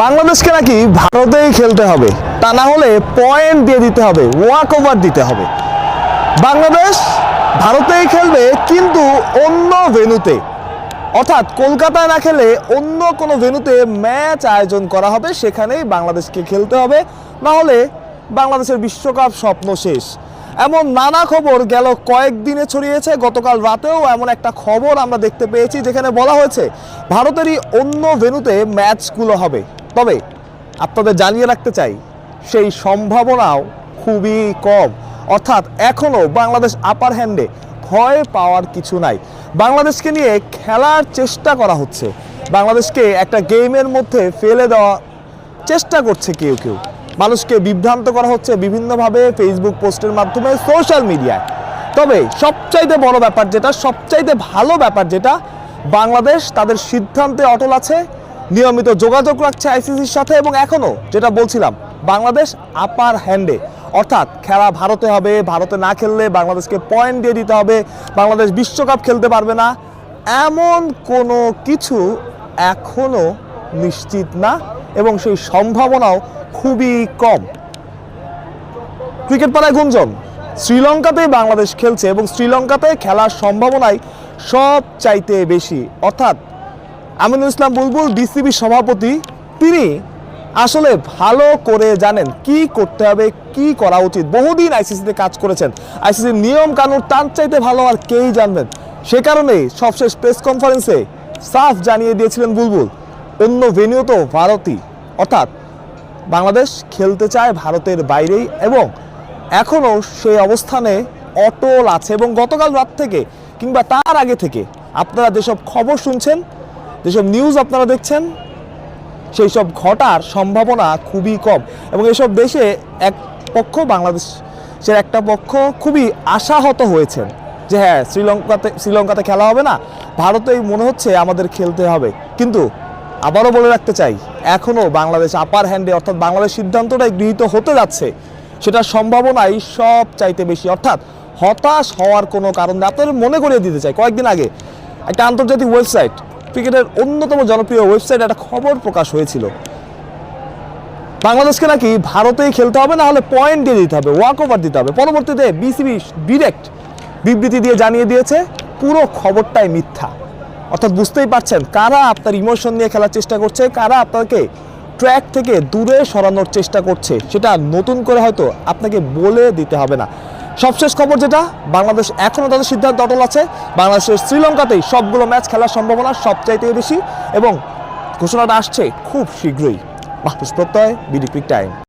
বাংলাদেশকে নাকি ভারতেই খেলতে হবে, তা না হলে পয়েন্ট দিয়ে দিতে হবে, ওয়াক ওভার দিতে হবে। বাংলাদেশ ভারতেই খেলবে, কিন্তু অন্য ভেন্যুতে, অর্থাৎ কলকাতায় না খেলে অন্য কোনো ভেন্যুতে ম্যাচ আয়োজন করা হবে, সেখানেই বাংলাদেশকে খেলতে হবে, না হলে বাংলাদেশের বিশ্বকাপ স্বপ্ন শেষ। এমন নানা খবর গেল কয়েকদিনে ছড়িয়েছে। গতকাল রাতেও এমন একটা খবর আমরা দেখতে পেয়েছি, যেখানে বলা হয়েছে ভারতেরই অন্য ভেন্যুতে ম্যাচগুলো হবে। তবে আপনাদের জানিয়ে রাখতে চাই, সেই সম্ভাবনাও খুবই কম, অর্থাৎ এখনও বাংলাদেশ আপার হ্যান্ডে, ভয় পাওয়ার কিছু নাই। বাংলাদেশকে নিয়ে খেলার চেষ্টা করা হচ্ছে, বাংলাদেশকে একটা গেমের মধ্যে ফেলে দেওয়া চেষ্টা করছে কেউ কেউ, মানুষকে বিভ্রান্ত করা হচ্ছে বিভিন্নভাবে, ফেসবুক পোস্টের মাধ্যমে, সোশ্যাল মিডিয়ায়। তবে সবচাইতে বড় ব্যাপার যেটা, সবচাইতে ভালো ব্যাপার যেটা, বাংলাদেশ তাদের সিদ্ধান্তে অটল আছে, নিয়মিত যোগাযোগ রাখছে আইসিসির সাথে, এবং এখনও যেটা বলছিলাম, বাংলাদেশ আপার হ্যান্ডে, অর্থাৎ খেলা ভারতে হবে, ভারতে না খেললে বাংলাদেশকে পয়েন্ট দিয়ে দিতে হবে, বাংলাদেশ বিশ্বকাপ খেলতে পারবে না, এমন কোনো কিছু এখনও নিশ্চিত না, এবং সেই সম্ভাবনাও খুবই কম। ক্রিকেট পাড়ায় গুঞ্জন, শ্রীলঙ্কাতেই বাংলাদেশ খেলছে এবং শ্রীলঙ্কাতে খেলার সম্ভাবনাই সব চাইতে বেশি। অর্থাৎ আমিনুল ইসলাম বুলবুল, বিসিবি সভাপতি, তিনি আসলে ভালো করে জানেন কি করতে হবে, কি করা উচিত। বহুদিন আইসিসিতে কাজ করেছেন, আইসিসির নিয়ম কানুন তার চাইতে ভালো আর কেই জানবেন। সে কারণেই সবশেষ প্রেস কনফারেন্সে সাফ জানিয়ে দিয়েছিলেন বুলবুল, অন্য ভেন্যু তো ভারতই, অর্থাৎ বাংলাদেশ খেলতে চায় ভারতের বাইরেই, এবং এখনও সেই অবস্থানে অটল আছে। এবং গতকাল রাত থেকে কিংবা তার আগে থেকে আপনারা যেসব খবর শুনছেন, যেসব নিউজ আপনারা দেখছেন, সেই সব ঘটার সম্ভাবনা খুবই কম। এবং এসব দেশে এক পক্ষ, বাংলাদেশের একটা পক্ষ খুবই আশাহত হয়েছেন যে হ্যাঁ, শ্রীলঙ্কাতে খেলা হবে না, ভারতেই মনে হচ্ছে আমাদের খেলতে হবে। কিন্তু আবারও বলে রাখতে চাই, এখনও বাংলাদেশ আপার হ্যান্ডে, অর্থাৎ বাংলাদেশ সিদ্ধান্তটাই গৃহীত হতে যাচ্ছে, সেটার সম্ভাবনাই সব চাইতে বেশি। অর্থাৎ হতাশ হওয়ার কোনো কারণ নেই। আপনাদের মনে করিয়ে দিতে চাই, কয়েকদিন আগে একটা আন্তর্জাতিক ওয়েবসাইট, ক্রিকেটের অন্যতম জনপ্রিয় ওয়েবসাইট, একটা খবর প্রকাশ হয়েছিল, বাংলাদেশকে নাকি ভারতেই খেলতে হবে, না হলে পয়েন্ট দিয়ে দিতে হবে, ওয়াক ওভার দিতে হবে। পরবর্তীতে বিসিবি ডিরেক্ট বিবৃতি দিয়ে জানিয়ে দিয়েছে পুরো খবরটাই মিথ্যা। অর্থাৎ বুঝতেই পারছেন কারা আপনার ইমোশন নিয়ে খেলার চেষ্টা করছে, কারা আপনাকে ট্র্যাক থেকে দূরে সরানোর চেষ্টা করছে, সেটা নতুন করে হয়তো আপনাকে বলে দিতে হবে না। সবশেষ খবর যেটা, বাংলাদেশ এখনও তাদের সিদ্ধান্ত অটল আছে, বাংলাদেশের শ্রীলঙ্কাতেই সবগুলো ম্যাচ খেলার সম্ভাবনা সবচাইতে বেশি, এবং ঘোষণাটা আসছে খুব শীঘ্রই। মাহফুজ প্রত্যয়, বিডি ক্রিক টাইম।